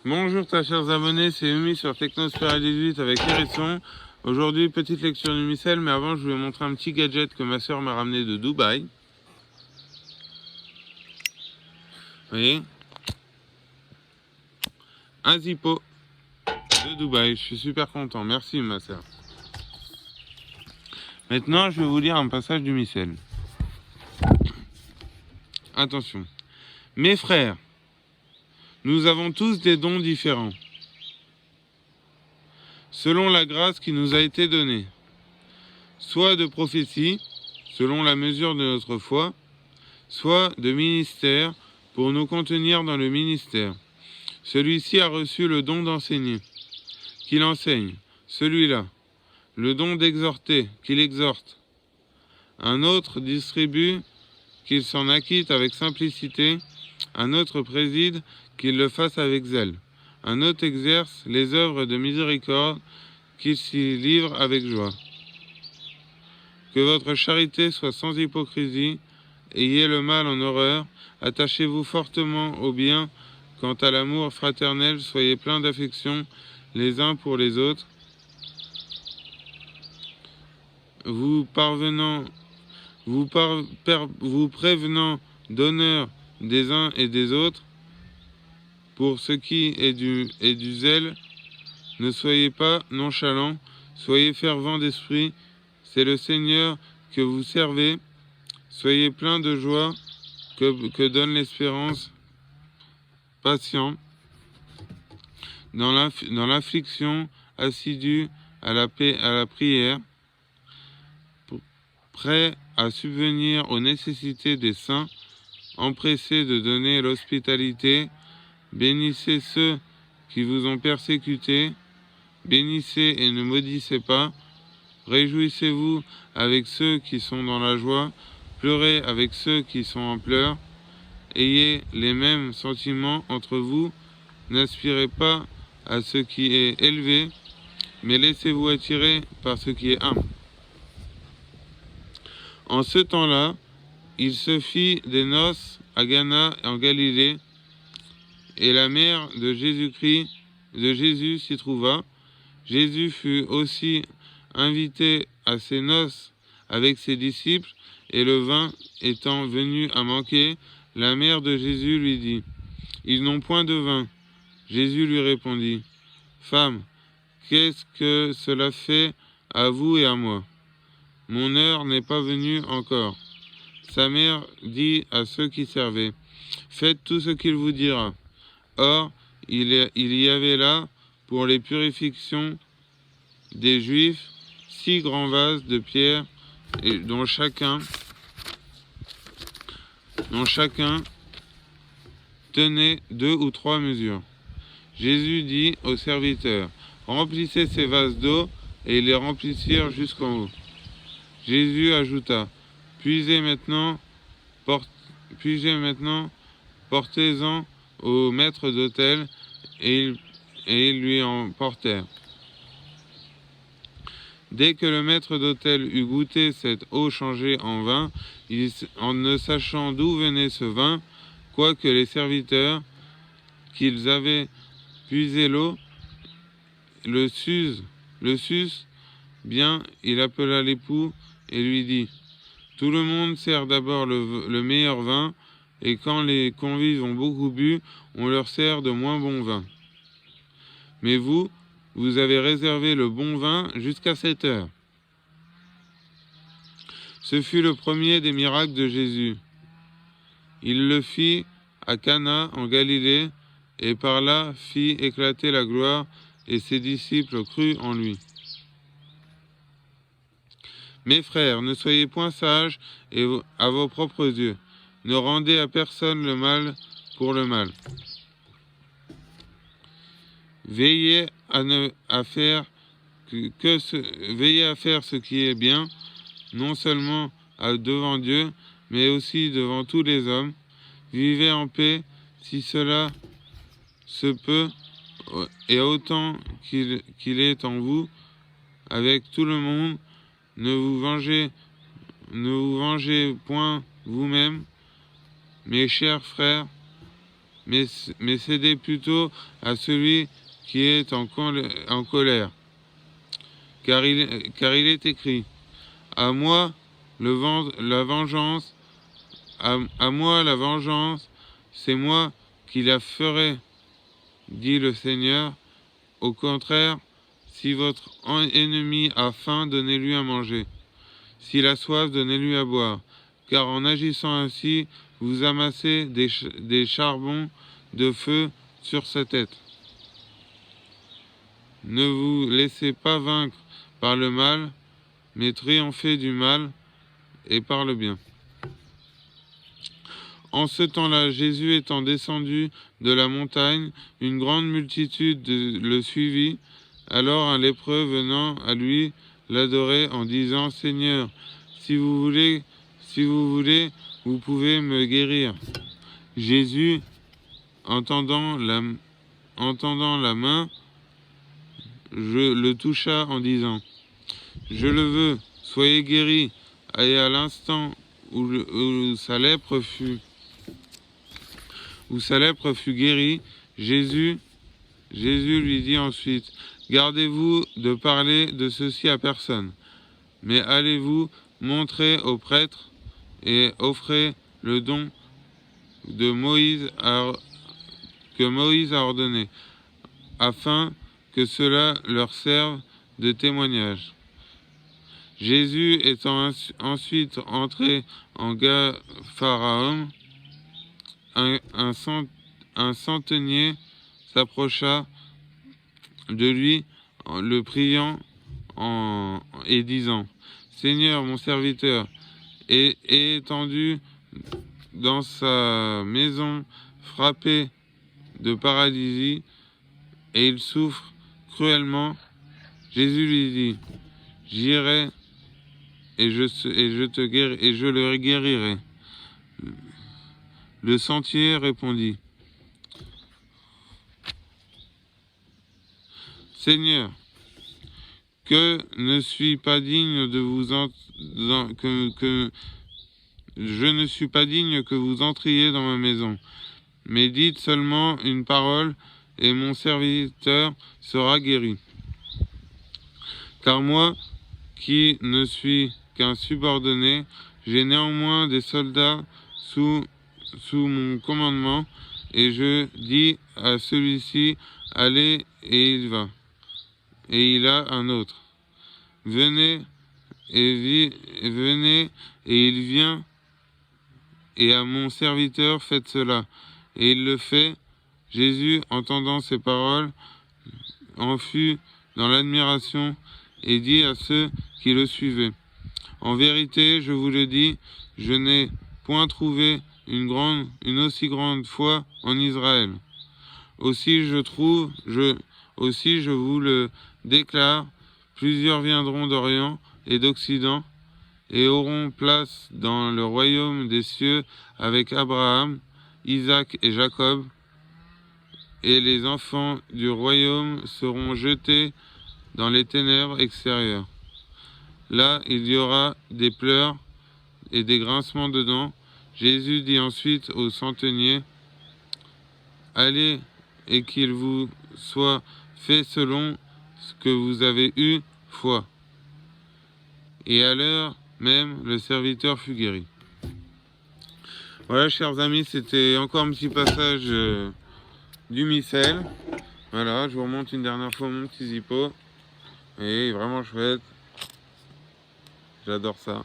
Bonjour très chers abonnés, c'est Umi sur Technosphere 18 avec Hérisson. Aujourd'hui, petite lecture du missel, mais avant je vais vous montrer un petit gadget que ma soeur m'a ramené de Dubaï. Vous voyez, un Zippo de Dubaï, je suis super content, merci ma soeur. Maintenant, je vais vous lire un passage du missel. Attention. Mes frères, nous avons tous des dons différents, selon la grâce qui nous a été donnée, soit de prophétie, selon la mesure de notre foi, soit de ministère, pour nous contenir dans le ministère. Celui-ci a reçu le don d'enseigner, qu'il enseigne, celui-là, le don d'exhorter, qu'il exhorte. Un autre distribue, qu'il s'en acquitte avec simplicité. Un autre préside, qu'il le fasse avec zèle. Un autre exerce les œuvres de miséricorde, qu'il s'y livre avec joie. Que votre charité soit sans hypocrisie, ayez le mal en horreur, attachez-vous fortement au bien. Quant à l'amour fraternel, soyez pleins d'affection les uns pour les autres, vous prévenant d'honneur des uns et des autres. Pour ce qui est du zèle, ne soyez pas nonchalants, soyez fervents d'esprit, c'est le Seigneur que vous servez. Soyez pleins de joie que donne l'espérance, patient dans l'affliction, assidu à la prière, prêt à subvenir aux nécessités des saints, empressé de donner l'hospitalité. Bénissez ceux qui vous ont persécutés, bénissez et ne maudissez pas. Réjouissez-vous avec ceux qui sont dans la joie, pleurez avec ceux qui sont en pleurs. Ayez les mêmes sentiments entre vous, n'aspirez pas à ce qui est élevé, mais laissez-vous attirer par ce qui est humble. En ce temps-là, il se fit des noces à Cana en Galilée, et la mère de Jésus s'y trouva. Jésus fut aussi invité à ces noces avec ses disciples, et le vin étant venu à manquer, la mère de Jésus lui dit : « Ils n'ont point de vin. » Jésus lui répondit : « Femme, qu'est-ce que cela fait à vous et à moi? Mon heure n'est pas venue encore. » Sa mère dit à ceux qui servaient : « Faites tout ce qu'il vous dira. » Or, il y avait là, pour les purifications des Juifs, 6 grands vases de pierre, et dont chacun tenait 2 ou 3 mesures. Jésus dit aux serviteurs : « Remplissez ces vases d'eau, et ils les remplissirent jusqu'en haut. » Jésus ajouta : « Puisez maintenant, portez-en au maître d'autel. » Et ils lui en portèrent. Dès que le maître d'autel eut goûté cette eau changée en vin, en ne sachant d'où venait ce vin, quoique les serviteurs qu'ils avaient puisé l'eau le sussent bien, il appela l'époux et lui dit : « Tout le monde sert d'abord le meilleur vin, et quand les convives ont beaucoup bu, on leur sert de moins bon vin. Mais vous avez réservé le bon vin jusqu'à cette heure. » Ce fut le premier des miracles de Jésus. Il le fit à Cana en Galilée, et par là fit éclater la gloire, et ses disciples crurent en lui. Mes frères, ne soyez point sages à vos propres yeux. Ne rendez à personne le mal pour le mal. Veillez à faire ce qui est bien, non seulement devant Dieu, mais aussi devant tous les hommes. Vivez en paix, si cela se peut, et autant qu'il est en vous, avec tout le monde. Ne vous vengez point vous-même, mes chers frères, mais cédez plutôt à celui qui est en colère. Car il est écrit, à moi la vengeance, à moi la vengeance, c'est moi qui la ferai, dit le Seigneur. Au contraire, si votre ennemi a faim, donnez-lui à manger. S'il a soif, donnez-lui à boire. Car en agissant ainsi, vous amassez des charbons de feu sur sa tête. Ne vous laissez pas vaincre par le mal, mais triomphez du mal et par le bien. En ce temps-là, Jésus étant descendu de la montagne, une grande multitude le suivit. Alors un lépreux venant à lui l'adorait en disant, Seigneur, si vous voulez, vous pouvez me guérir. Jésus, entendant la main, le toucha en disant, je le veux, soyez guéri. Et à l'instant où sa lèpre fut guérie, Jésus lui dit ensuite, gardez-vous de parler de ceci à personne, mais allez-vous montrer aux prêtres et offrez le don que Moïse a ordonné, afin que cela leur serve de témoignage. Jésus étant ensuite entré en Capharnaüm, un centenier s'approcha de lui, le priant et disant, Seigneur, mon serviteur est étendu dans sa maison, frappé de paralysie, et il souffre cruellement. Jésus lui dit, j'irai et je le guérirai. Le sentier répondit, Seigneur, que ne suis pas digne de vous je ne suis pas digne que vous entriez dans ma maison, mais dites seulement une parole et mon serviteur sera guéri. Car moi, qui ne suis qu'un subordonné, j'ai néanmoins des soldats sous mon commandement, et je dis à celui-ci, allez, et il va. Et il a un autre. Venez, et il vient, et à mon serviteur, faites cela. Et il le fait. Jésus, entendant ces paroles, en fut dans l'admiration, et dit à ceux qui le suivaient, en vérité, je vous le dis, je n'ai point trouvé une aussi grande foi en Israël. Aussi je vous le déclare, plusieurs viendront d'Orient et d'Occident et auront place dans le royaume des cieux avec Abraham, Isaac et Jacob, et les enfants du royaume seront jetés dans les ténèbres extérieures. Là, il y aura des pleurs et des grincements de dents. Jésus dit ensuite au centenier, allez et qu'il vous soit fait selon ce que vous avez eu foi. Et à l'heure même, le serviteur fut guéri. Voilà, chers amis, c'était encore un petit passage du missel. Voilà, je vous remonte une dernière fois mon petit zippo. Et il est vraiment chouette. J'adore ça.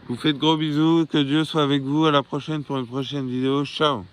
Vous faites gros bisous, que Dieu soit avec vous. À la prochaine pour une prochaine vidéo. Ciao.